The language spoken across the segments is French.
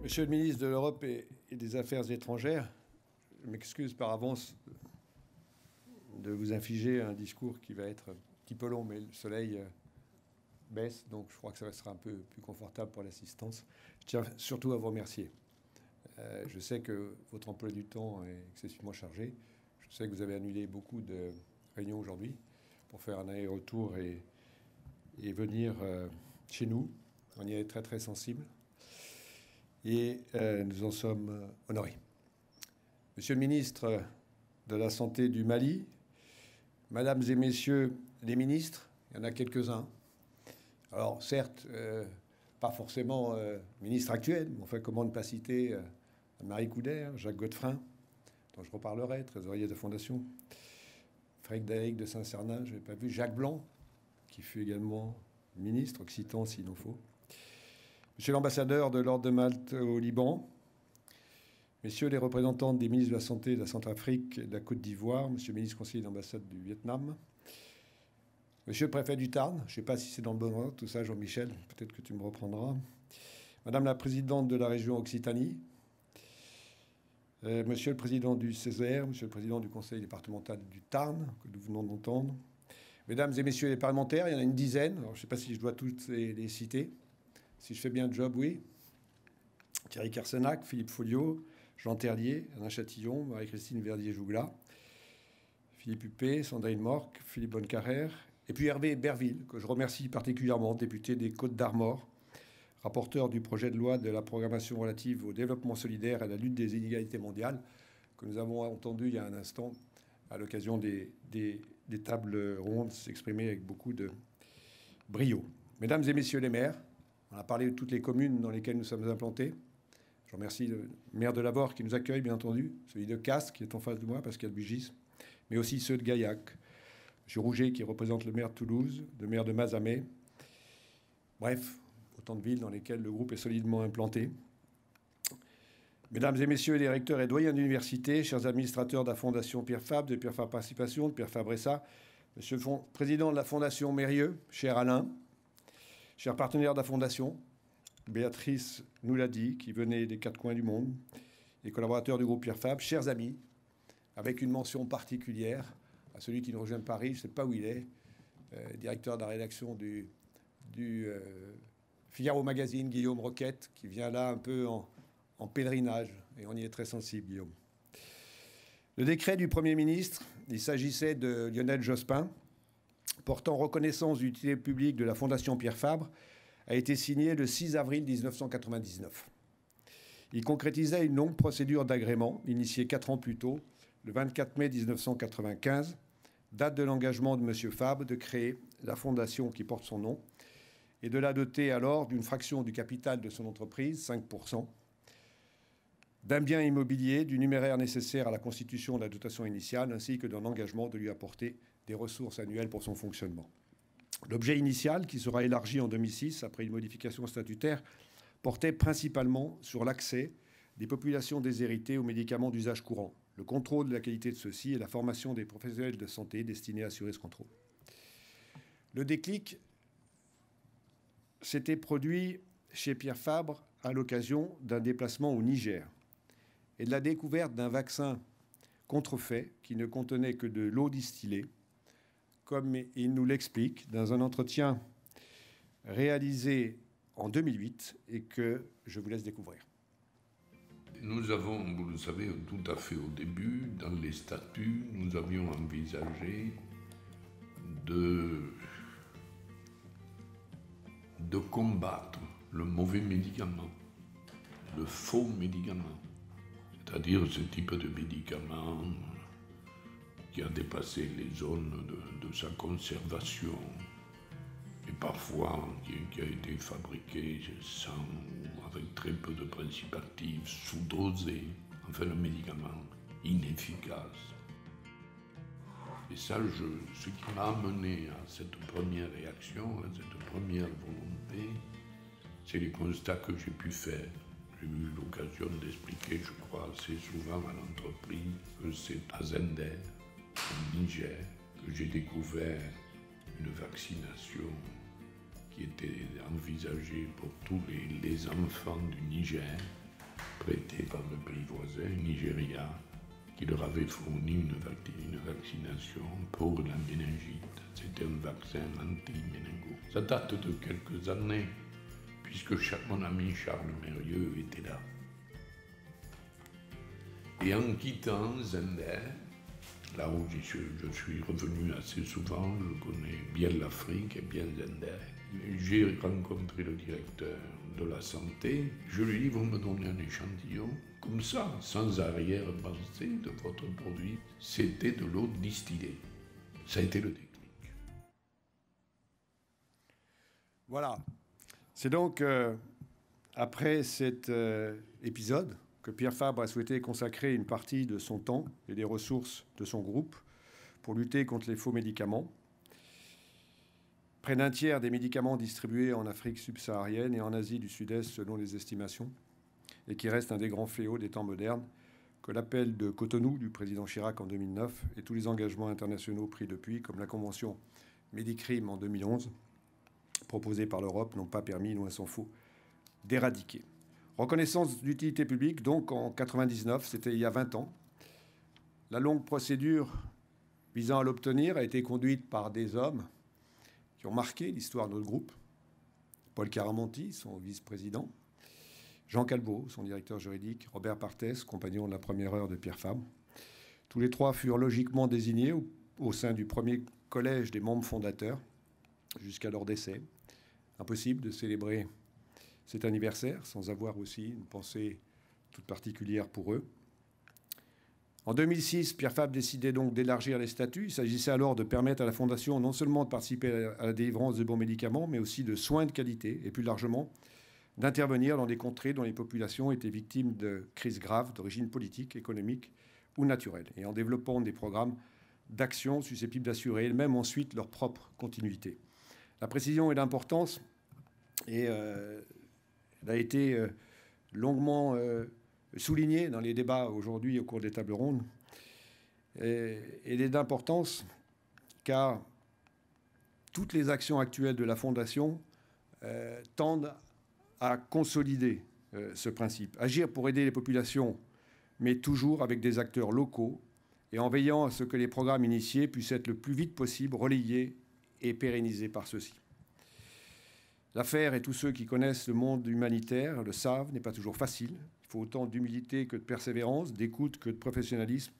Monsieur le ministre de l'Europe et des Affaires étrangères, je m'excuse par avance de vous infliger un discours qui va être un petit peu long, mais le soleil baisse, donc je crois que ça sera un peu plus confortable pour l'assistance. Je tiens surtout à vous remercier. Je sais que votre emploi du temps est excessivement chargé. Je sais que vous avez annulé beaucoup de réunions aujourd'hui pour faire un aller-retour et venir chez nous. On y est très très sensible. Et nous en sommes honorés. Monsieur le ministre de la Santé du Mali, Mesdames et Messieurs les ministres, il y en a quelques-uns. Alors certes, pas forcément ministre actuel, mais enfin comment ne pas citer Marie Couder, Jacques Godefrin, dont je reparlerai, trésorier de fondation, Frédéric de Saint-Cernin, je n'ai pas vu, Jacques Blanc, qui fut également ministre, occitan s'il en faut. Monsieur l'ambassadeur de l'Ordre de Malte au Liban, messieurs les représentants des ministres de la Santé de la Centrafrique et de la Côte d'Ivoire, monsieur le ministre conseiller d'ambassade du Vietnam, monsieur le préfet du Tarn, je ne sais pas si c'est dans le bon ordre, tout ça, Jean-Michel, peut-être que tu me reprendras, madame la présidente de la région Occitanie, monsieur le président du Césaire, monsieur le président du conseil départemental du Tarn, que nous venons d'entendre, mesdames et messieurs les parlementaires, il y en a une dizaine, alors je ne sais pas si je dois toutes les citer. Si je fais bien le job, oui. Thierry Carsenac, Philippe Folliot, Jean Terlier, Alain Chatillon, Marie-Christine Verdier-Jougla, Philippe Huppé, Sandrine Morc, Philippe Bonnecarrère, et puis Hervé Berville, que je remercie particulièrement, député des Côtes-d'Armor, rapporteur du projet de loi de la programmation relative au développement solidaire et à la lutte des inégalités mondiales, que nous avons entendu il y a un instant à l'occasion des tables rondes s'exprimer avec beaucoup de brio. Mesdames et messieurs les maires, on a parlé de toutes les communes dans lesquelles nous sommes implantés. Je remercie le maire de Lavore qui nous accueille, bien entendu, celui de Castres qui est en face de moi, Pascal Bugis, mais aussi ceux de Gaillac, M. Rouget qui représente le maire de Toulouse, le maire de Mazamet. Bref, autant de villes dans lesquelles le groupe est solidement implanté. Mesdames et messieurs les recteurs et doyens d'université, chers administrateurs de la Fondation Pierre Fabre, de Pierre Fabre Participation, de Pierre Fabre SA, monsieur le président de la Fondation Mérieux, cher Alain, chers partenaires de la Fondation, Béatrice nous l'a dit, qui venait des quatre coins du monde, et collaborateurs du groupe Pierre Fabre, chers amis, avec une mention particulière à celui qui nous rejoint de Paris, je ne sais pas où il est, directeur de la rédaction du Figaro Magazine, Guillaume Roquette, qui vient là un peu en pèlerinage, et on y est très sensible, Guillaume. Le décret du Premier ministre, il s'agissait de Lionel Jospin, portant reconnaissance d'utilité publique de la Fondation Pierre Fabre, a été signé le 6 avril 1999. Il concrétisait une longue procédure d'agrément, initiée 4 ans plus tôt, le 24 mai 1995, date de l'engagement de M. Fabre de créer la fondation qui porte son nom et de la doter alors d'une fraction du capital de son entreprise, 5%, d'un bien immobilier, du numéraire nécessaire à la constitution de la dotation initiale, ainsi que d'un engagement de lui apporter des ressources annuelles pour son fonctionnement. L'objet initial, qui sera élargi en 2006 après une modification statutaire, portait principalement sur l'accès des populations déshéritées aux médicaments d'usage courant, le contrôle de la qualité de ceux-ci et la formation des professionnels de santé destinés à assurer ce contrôle. Le déclic s'était produit chez Pierre Fabre à l'occasion d'un déplacement au Niger et de la découverte d'un vaccin contrefait qui ne contenait que de l'eau distillée, comme il nous l'explique dans un entretien réalisé en 2008 et que je vous laisse découvrir. Nous avons, vous le savez, tout à fait au début, dans les statuts, nous avions envisagé de combattre le mauvais médicament, le faux médicament, c'est-à-dire ce type de médicament qui a dépassé les zones de sa conservation et parfois qui a été fabriqué sans ou avec très peu de principes actifs, sous-dosé, enfin le médicament inefficace. Et ça, ce qui m'a amené à cette première réaction, à cette première volonté, c'est les constats que j'ai pu faire. J'ai eu l'occasion d'expliquer, je crois, assez souvent à l'entreprise que c'est à Zender, au Niger, que j'ai découvert une vaccination qui était envisagée pour tous les enfants du Niger, prêté par le pays voisin, Nigeria, qui leur avait fourni une vaccination pour la méningite. C'était un vaccin anti-méningo. Ça date de quelques années, puisque mon ami Charles Mérieux était là. Et en quittant Zender, là où je suis revenu assez souvent, je connais bien l'Afrique et bien Zender, j'ai rencontré le directeur de la santé. Je lui dis, vous me donnez un échantillon, comme ça, sans arrière-pensée de votre produit. C'était de l'eau distillée. Ça a été le déclic. Voilà. C'est donc après cet épisode que Pierre Fabre a souhaité consacrer une partie de son temps et des ressources de son groupe pour lutter contre les faux médicaments. Près d'un tiers des médicaments distribués en Afrique subsaharienne et en Asie du Sud-Est selon les estimations, et qui reste un des grands fléaux des temps modernes, que l'appel de Cotonou du président Chirac en 2009 et tous les engagements internationaux pris depuis, comme la Convention Médicrime en 2011, proposée par l'Europe, n'ont pas permis, loin s'en faut, d'éradiquer. Reconnaissance d'utilité publique, donc en 1999, c'était il y a 20 ans. La longue procédure visant à l'obtenir a été conduite par des hommes qui ont marqué l'histoire de notre groupe. Paul Caramonti, son vice-président, Jean Calbeau, son directeur juridique, Robert Parthès, compagnon de la première heure de Pierre Fabre. Tous les trois furent logiquement désignés au sein du premier collège des membres fondateurs jusqu'à leur décès. Impossible de célébrer cet anniversaire sans avoir aussi une pensée toute particulière pour eux. En 2006, Pierre Fabre décidait donc d'élargir les statuts. Il s'agissait alors de permettre à la Fondation non seulement de participer à la délivrance de bons médicaments, mais aussi de soins de qualité et plus largement d'intervenir dans des contrées dont les populations étaient victimes de crises graves d'origine politique, économique ou naturelle, et en développant des programmes d'action susceptibles d'assurer elles-mêmes ensuite leur propre continuité. La précision et l'importance, et elle a été longuement soulignée dans les débats aujourd'hui au cours des tables rondes. Et elle est d'importance car toutes les actions actuelles de la Fondation tendent à consolider ce principe. Agir pour aider les populations, mais toujours avec des acteurs locaux et en veillant à ce que les programmes initiés puissent être le plus vite possible relayés et pérennisés par ceux-ci. L'affaire, et tous ceux qui connaissent le monde humanitaire le savent, n'est pas toujours facile. Il faut autant d'humilité que de persévérance, d'écoute que de professionnalisme,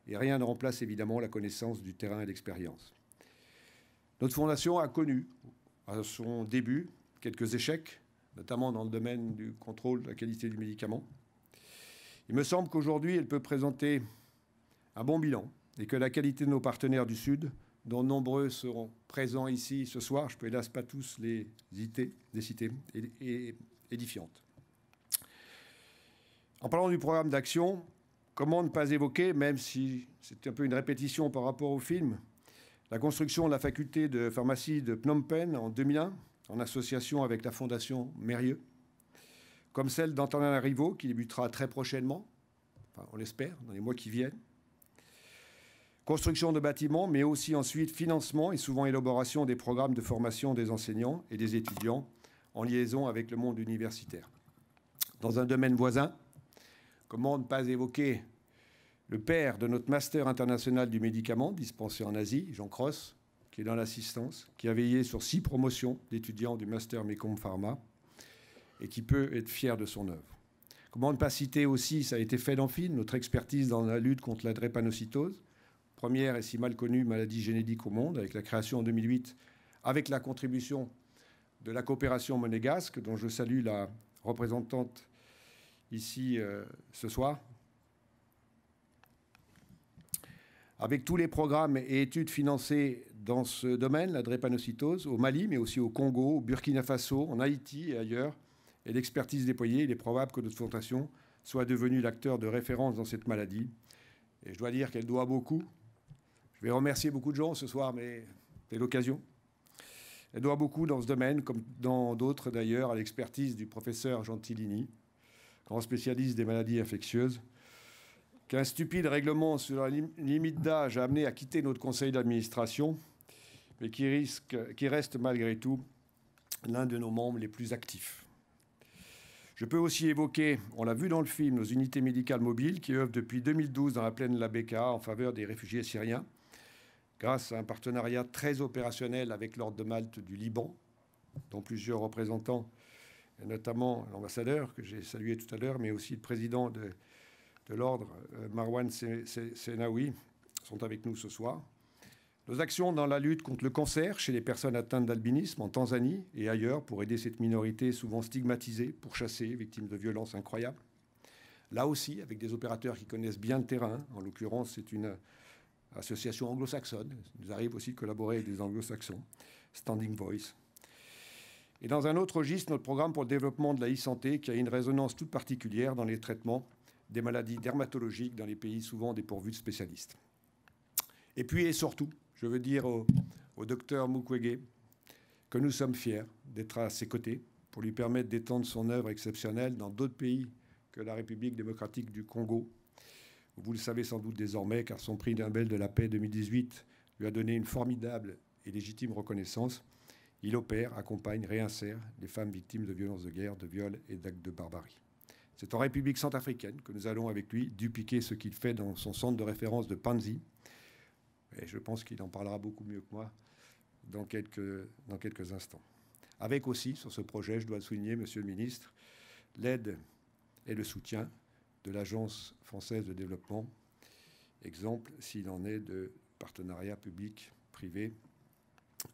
et rien ne remplace évidemment la connaissance du terrain et l'expérience. Notre fondation a connu, à son début, quelques échecs, notamment dans le domaine du contrôle de la qualité du médicament. Il me semble qu'aujourd'hui, elle peut présenter un bon bilan et que la qualité de nos partenaires du Sud, dont nombreux seront présents ici ce soir, je ne peux hélas pas tous les citer, est édifiante. En parlant du programme d'action, comment ne pas évoquer, même si c'est un peu une répétition par rapport au film, la construction de la faculté de pharmacie de Phnom Penh en 2001, en association avec la Fondation Mérieux, comme celle d'Antananarivo, qui débutera très prochainement, enfin, on l'espère, dans les mois qui viennent. Construction de bâtiments, mais aussi ensuite financement et souvent élaboration des programmes de formation des enseignants et des étudiants en liaison avec le monde universitaire. Dans un domaine voisin, comment ne pas évoquer le père de notre master international du médicament dispensé en Asie, Jean Cross, qui est dans l'assistance, qui a veillé sur 6 promotions d'étudiants du master Mekong Pharma et qui peut être fier de son œuvre. Comment ne pas citer aussi, ça a été fait dans le film, notre expertise dans la lutte contre la drépanocytose, première et si mal connue maladie génétique au monde, avec la création en 2008, avec la contribution de la coopération monégasque, dont je salue la représentante ici ce soir. Avec tous les programmes et études financés dans ce domaine, la drépanocytose, au Mali, mais aussi au Congo, au Burkina Faso, en Haïti et ailleurs, et l'expertise déployée, il est probable que notre fondation soit devenue l'acteur de référence dans cette maladie. Et je dois dire qu'elle doit beaucoup. Je vais remercier beaucoup de gens ce soir, mais c'est l'occasion. Elle doit beaucoup dans ce domaine, comme dans d'autres d'ailleurs, à l'expertise du professeur Gentilini, grand spécialiste des maladies infectieuses, qu'un stupide règlement sur la limite d'âge a amené à quitter notre conseil d'administration, mais qui reste malgré tout l'un de nos membres les plus actifs. Je peux aussi évoquer, on l'a vu dans le film, nos unités médicales mobiles qui œuvrent depuis 2012 dans la plaine de la Bekaa en faveur des réfugiés syriens, grâce à un partenariat très opérationnel avec l'Ordre de Malte du Liban, dont plusieurs représentants, et notamment l'ambassadeur que j'ai salué tout à l'heure, mais aussi le président de l'Ordre, Marwan Senawi, sont avec nous ce soir. Nos actions dans la lutte contre le cancer chez les personnes atteintes d'albinisme en Tanzanie et ailleurs pour aider cette minorité souvent stigmatisée, pourchassée, victime de violences incroyables. Là aussi, avec des opérateurs qui connaissent bien le terrain. En l'occurrence, c'est une association anglo-saxonne. Il nous arrive aussi de collaborer avec des anglo-saxons. Standing Voice. Et dans un autre registre, notre programme pour le développement de la e-santé qui a une résonance toute particulière dans les traitements des maladies dermatologiques dans les pays souvent dépourvus de spécialistes. Et puis et surtout, je veux dire au docteur Mukwege que nous sommes fiers d'être à ses côtés pour lui permettre d'étendre son œuvre exceptionnelle dans d'autres pays que la République démocratique du Congo. Vous le savez sans doute désormais, car son prix Nobel de la paix 2018 lui a donné une formidable et légitime reconnaissance. Il opère, accompagne, réinsère les femmes victimes de violences de guerre, de viols et d'actes de barbarie. C'est en République centrafricaine que nous allons avec lui dupliquer ce qu'il fait dans son centre de référence de Panzi. Et je pense qu'il en parlera beaucoup mieux que moi dans quelques instants. Avec aussi, sur ce projet, je dois le souligner, Monsieur le Ministre, l'aide et le soutien de l'Agence française de développement, exemple s'il en est de partenariat public-privé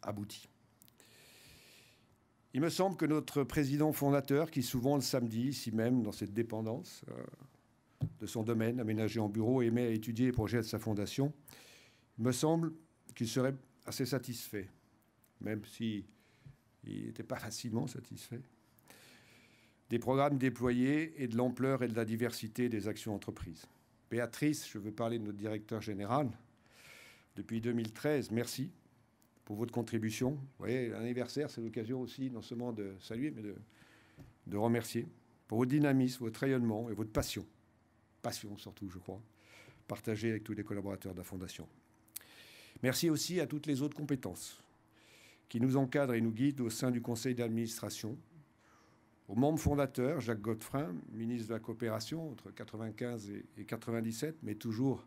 abouti. Il me semble que notre président fondateur, qui souvent le samedi, ici même, dans cette dépendance de son domaine aménagé en bureau, aimait à étudier les projets de sa fondation, il me semble qu'il serait assez satisfait, même s'il n'était pas facilement satisfait, des programmes déployés et de l'ampleur et de la diversité des actions entreprises. Béatrice, je veux parler de notre directeur général. Depuis 2013, merci pour votre contribution. Vous voyez, l'anniversaire, c'est l'occasion aussi non seulement de saluer, mais de remercier pour votre dynamisme, votre rayonnement et votre passion. Passion surtout, je crois, partagée avec tous les collaborateurs de la Fondation. Merci aussi à toutes les autres compétences qui nous encadrent et nous guident au sein du conseil d'administration, aux membres fondateurs, Jacques Godefrin, ministre de la Coopération entre 1995 et 1997, mais toujours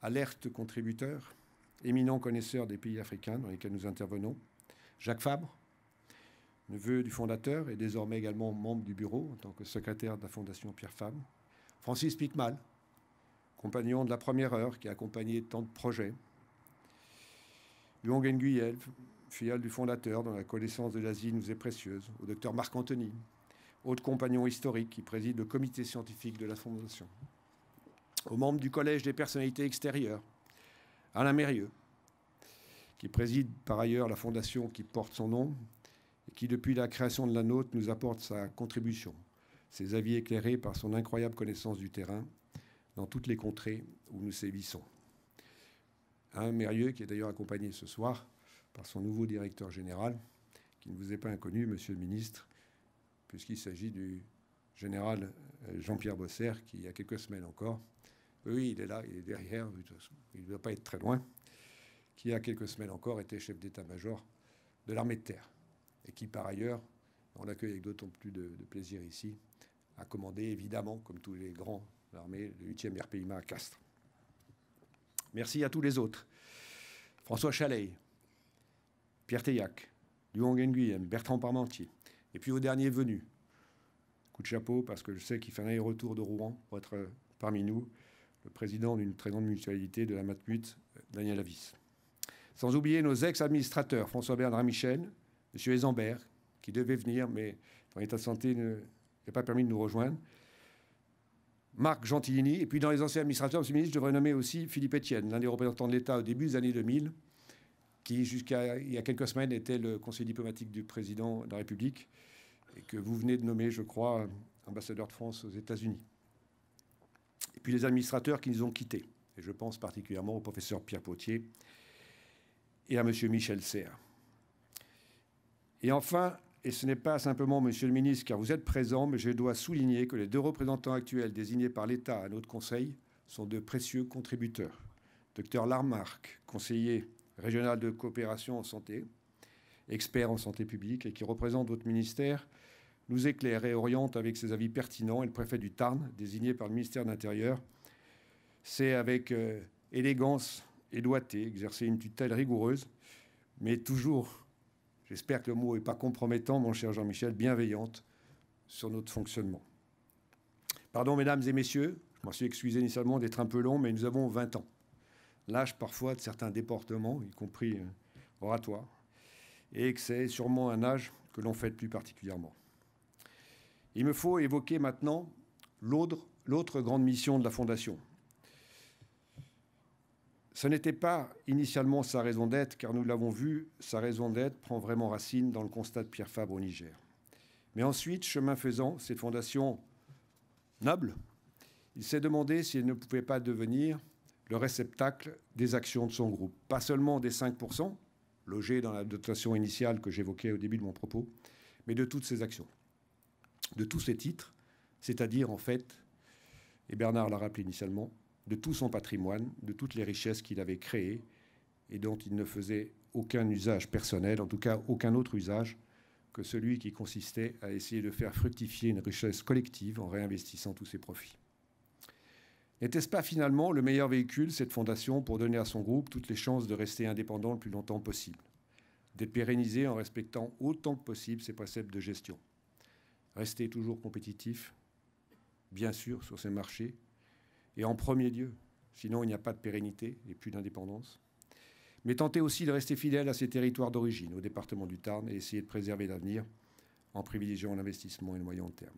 alerte contributeur, éminent connaisseur des pays africains dans lesquels nous intervenons, Jacques Fabre, neveu du fondateur et désormais également membre du bureau en tant que secrétaire de la Fondation Pierre Fabre, Francis Picmal, compagnon de la première heure qui a accompagné tant de projets, Luong Nguyen, filleule du fondateur dont la connaissance de l'Asie nous est précieuse, au docteur Marc Anthony, autre compagnon historique qui préside le comité scientifique de la Fondation, aux membres du Collège des personnalités extérieures, Alain Mérieux, qui préside par ailleurs la Fondation qui porte son nom et qui, depuis la création de la nôtre, nous apporte sa contribution, ses avis éclairés par son incroyable connaissance du terrain dans toutes les contrées où nous sévissons. Un Mérieux qui est d'ailleurs accompagné ce soir par son nouveau directeur général, qui ne vous est pas inconnu, Monsieur le Ministre, puisqu'il s'agit du général Jean-Pierre Bosser, qui, il y a quelques semaines encore, oui, il est là, il est derrière, il ne doit pas être très loin, qui, il y a quelques semaines encore, était chef d'état-major de l'armée de terre, et qui, par ailleurs, on l'accueille avec d'autant plus de plaisir ici, a commandé, évidemment, comme tous les grands de l'armée, le 8e RPIMA à Castres. Merci à tous les autres. François Chaleil, Pierre Teillac, Luong Nguyen, Bertrand Parmentier. Et puis au dernier venu, coup de chapeau, parce que je sais qu'il fait un aller-retour de Rouen pour être parmi nous, le président d'une très grande mutualité de la Matmut, Daniel Avis. Sans oublier nos ex-administrateurs, François-Bernard Michel, M. Ezambert, qui devait venir, mais dans l'état de santé, n'a pas permis de nous rejoindre. Marc Gentilini, et puis dans les anciens administrateurs, Monsieur le ministre, je devrais nommer aussi Philippe Etienne, l'un des représentants de l'État au début des années 2000, qui jusqu'à il y a quelques semaines était le conseiller diplomatique du président de la République, et que vous venez de nommer, je crois, ambassadeur de France aux États-Unis. Et puis les administrateurs qui nous ont quittés, et je pense particulièrement au professeur Pierre Potier et à Monsieur Michel Serres. Et enfin, et ce n'est pas simplement, Monsieur le ministre, car vous êtes présent, mais je dois souligner que les deux représentants actuels désignés par l'État à notre Conseil sont de précieux contributeurs. Dr Larmarque, conseiller régional de coopération en santé, expert en santé publique et qui représente votre ministère, nous éclaire et oriente avec ses avis pertinents, et le préfet du Tarn, désigné par le ministère de l'Intérieur, sait avec élégance et doigté exercer une tutelle rigoureuse, mais toujours, j'espère que le mot n'est pas compromettant, mon cher Jean-Michel, bienveillante sur notre fonctionnement. Pardon, mesdames et messieurs, je m'en suis excusé initialement d'être un peu long, mais nous avons 20 ans. L'âge parfois de certains déportements, y compris oratoires, et que c'est sûrement un âge que l'on fête plus particulièrement. Il me faut évoquer maintenant l'autre grande mission de la Fondation. Ce n'était pas initialement sa raison d'être, car nous l'avons vu, sa raison d'être prend vraiment racine dans le constat de Pierre Fabre au Niger. Mais ensuite, chemin faisant, cette fondation noble, il s'est demandé si elle ne pouvait pas devenir le réceptacle des actions de son groupe. Pas seulement des 5%, logés dans la dotation initiale que j'évoquais au début de mon propos, mais de toutes ces actions, de tous ses titres, c'est-à-dire en fait, et Bernard l'a rappelé initialement, de tout son patrimoine, de toutes les richesses qu'il avait créées et dont il ne faisait aucun usage personnel, en tout cas aucun autre usage que celui qui consistait à essayer de faire fructifier une richesse collective en réinvestissant tous ses profits. N'était-ce pas finalement le meilleur véhicule, cette fondation, pour donner à son groupe toutes les chances de rester indépendant le plus longtemps possible, d'être pérennisé en respectant autant que possible ses préceptes de gestion, rester toujours compétitif, bien sûr, sur ses marchés, et en premier lieu, sinon il n'y a pas de pérennité et plus d'indépendance, mais tenter aussi de rester fidèle à ses territoires d'origine, au département du Tarn, et essayer de préserver l'avenir en privilégiant l'investissement et le moyen terme.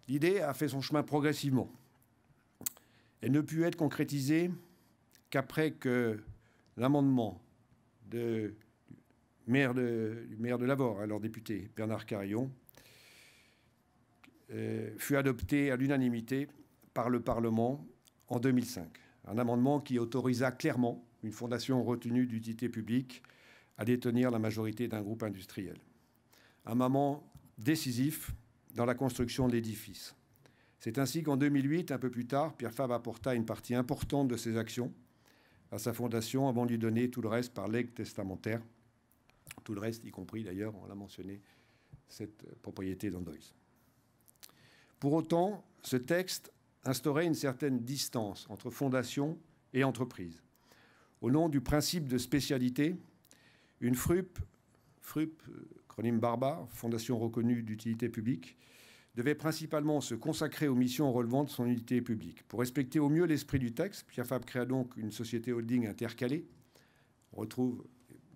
L'idée a fait son chemin progressivement. Elle ne put être concrétisée qu'après que l'amendement du maire de Lavore, alors député Bernard Carillon, fut adopté à l'unanimité par le Parlement en 2005. Un amendement qui autorisa clairement une fondation retenue d'utilité publique à détenir la majorité d'un groupe industriel. Un moment décisif dans la construction de l'édifice. C'est ainsi qu'en 2008, un peu plus tard, Pierre Fabre apporta une partie importante de ses actions à sa fondation avant de lui donner tout le reste par legs testamentaire. Tout le reste, y compris d'ailleurs, on l'a mentionné, cette propriété d'Andoïs. Pour autant, ce texte instaurait une certaine distance entre fondation et entreprise. Au nom du principe de spécialité, une FRUP, acronyme barbare, Fondation reconnue d'utilité publique, devait principalement se consacrer aux missions relevant de son utilité publique. Pour respecter au mieux l'esprit du texte, Pierre Fabre créa donc une société holding intercalée. On retrouve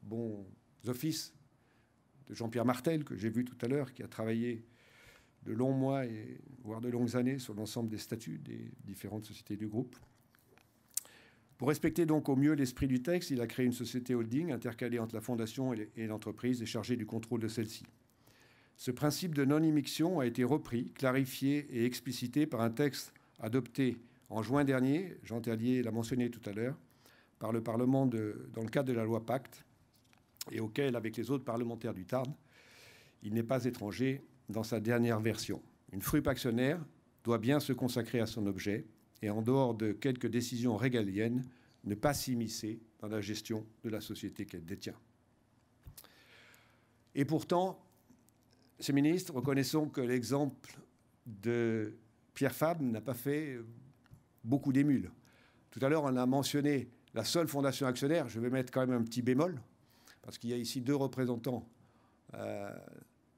bons offices de Jean-Pierre Martel, que j'ai vu tout à l'heure, qui a travaillé de longs mois, voire de longues années, sur l'ensemble des statuts des différentes sociétés du groupe. Pour respecter donc au mieux l'esprit du texte, il a créé une société holding intercalée entre la fondation et l'entreprise et chargée du contrôle de celle-ci. Ce principe de non-immixtion a été repris, clarifié et explicité par un texte adopté en juin dernier, Jean Terlier l'a mentionné tout à l'heure, par le Parlement dans le cadre de la loi Pacte, et auquel, avec les autres parlementaires du Tarn, il n'est pas étranger dans sa dernière version. Une FRUP actionnaire doit bien se consacrer à son objet et, en dehors de quelques décisions régaliennes, ne pas s'immiscer dans la gestion de la société qu'elle détient. Et pourtant, ces ministres, reconnaissons que l'exemple de Pierre Fabre n'a pas fait beaucoup d'émules. Tout à l'heure, on a mentionné la seule fondation actionnaire. Je vais mettre quand même un petit bémol, parce qu'il y a ici 2 représentants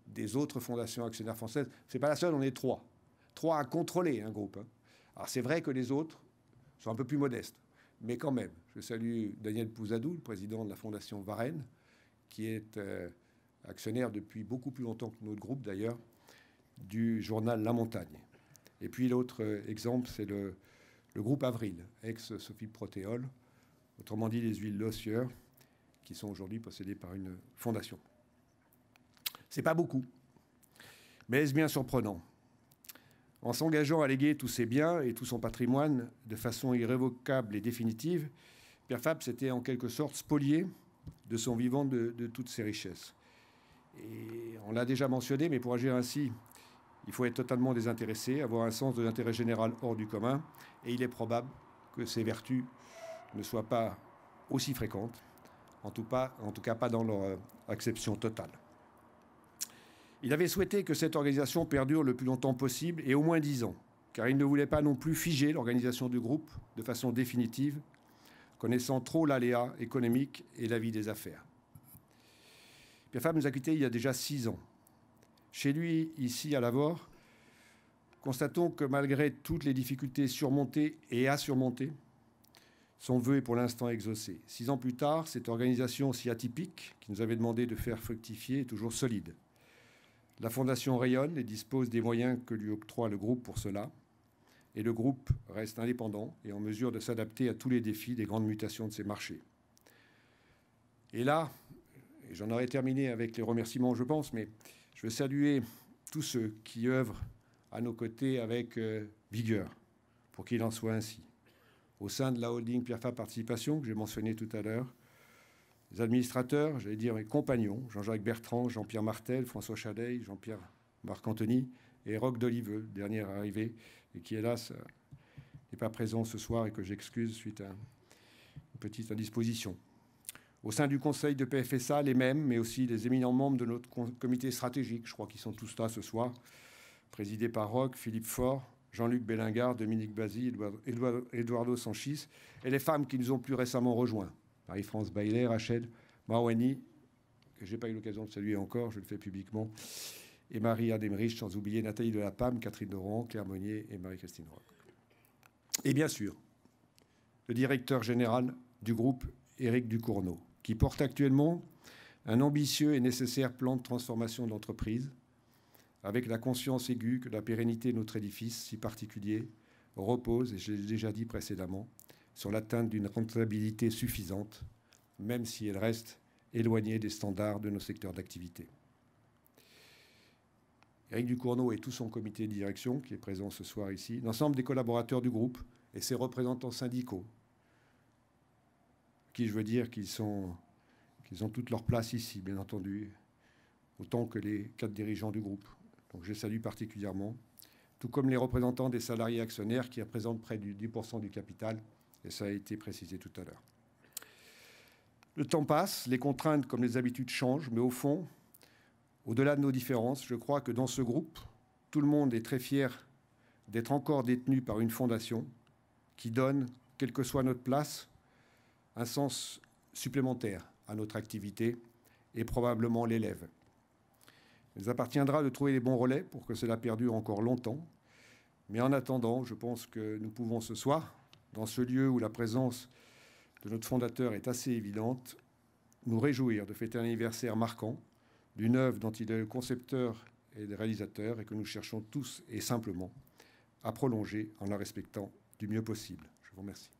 des autres fondations actionnaires françaises. Ce n'est pas la seule, on est 3. 3 à contrôler un groupe. Alors c'est vrai que les autres sont un peu plus modestes, mais quand même. Je salue Daniel Pouzadou, le président de la fondation Varenne, qui est actionnaire depuis beaucoup plus longtemps que notre groupe d'ailleurs, du journal La Montagne. Et puis l'autre exemple, c'est le groupe Avril, ex-Sophie Protéol, autrement dit les huiles Lossieur, qui sont aujourd'hui possédées par une fondation. C'est pas beaucoup, mais est-ce bien surprenant? En s'engageant à léguer tous ses biens et tout son patrimoine de façon irrévocable et définitive, Pierre Fabre s'était en quelque sorte spolié de son vivant de toutes ses richesses. Et on l'a déjà mentionné, mais pour agir ainsi, il faut être totalement désintéressé, avoir un sens de l'intérêt général hors du commun, et il est probable que ces vertus ne soient pas aussi fréquentes, en tout cas pas dans leur acception totale. Il avait souhaité que cette organisation perdure le plus longtemps possible et au moins 10 ans, car il ne voulait pas non plus figer l'organisation du groupe de façon définitive, connaissant trop l'aléa économique et la vie des affaires. Pierre Fabre nous a quittés il y a déjà 6 ans. Chez lui, ici à Lavore, constatons que malgré toutes les difficultés surmontées et à surmonter, son vœu est pour l'instant exaucé. 6 ans plus tard, cette organisation si atypique, qui nous avait demandé de faire fructifier, est toujours solide. La Fondation rayonne et dispose des moyens que lui octroie le groupe pour cela. Et le groupe reste indépendant et en mesure de s'adapter à tous les défis des grandes mutations de ses marchés. Et là, et j'en aurais terminé avec les remerciements, je pense, mais je veux saluer tous ceux qui œuvrent à nos côtés avec vigueur, pour qu'il en soit ainsi. Au sein de la holding Pierre Fabre Participation, que j'ai mentionné tout à l'heure, les administrateurs, j'allais dire mes compagnons, Jean-Jacques Bertrand, Jean-Pierre Martel, François Chadeil, Jean-Pierre Marc-Anthony et Roch d'Oliveux, dernier arrivé, et qui, hélas, n'est pas présent ce soir et que j'excuse suite à une petite indisposition. Au sein du conseil de PFSA, les mêmes, mais aussi les éminents membres de notre comité stratégique, je crois qu'ils sont tous là ce soir, présidés par Roch, Philippe Faure, Jean-Luc Bellingard, Dominique Basy, Eduardo Sanchis, et les femmes qui nous ont plus récemment rejoints, Marie-France Baillet, Rachel Marouani, que je n'ai pas eu l'occasion de saluer encore, je le fais publiquement, et Marie Ademrich, sans oublier Nathalie Delapam, Catherine Doran, Claire Monnier et Marie-Christine Roch. Et bien sûr, le directeur général du groupe, Éric Ducournau, qui porte actuellement un ambitieux et nécessaire plan de transformation de l'entreprise, avec la conscience aiguë que la pérennité de notre édifice si particulier repose, et je l'ai déjà dit précédemment, sur l'atteinte d'une rentabilité suffisante, même si elle reste éloignée des standards de nos secteurs d'activité. Éric Ducournau et tout son comité de direction, qui est présent ce soir ici, l'ensemble des collaborateurs du groupe et ses représentants syndicaux, qui, je veux dire, qu'ils ont toute leur place ici, bien entendu, autant que les 4 dirigeants du groupe. Donc je salue particulièrement, tout comme les représentants des salariés actionnaires qui représentent près du 10% du capital, et ça a été précisé tout à l'heure. Le temps passe, les contraintes comme les habitudes changent, mais au fond, au-delà de nos différences, je crois que dans ce groupe, tout le monde est très fier d'être encore détenu par une fondation qui donne, quelle que soit notre place, un sens supplémentaire à notre activité et probablement l'élève. Il nous appartiendra de trouver les bons relais pour que cela perdure encore longtemps. Mais en attendant, je pense que nous pouvons ce soir, dans ce lieu où la présence de notre fondateur est assez évidente, nous réjouir de fêter un anniversaire marquant d'une œuvre dont il est le concepteur et le réalisateur et que nous cherchons tous et simplement à prolonger en la respectant du mieux possible. Je vous remercie.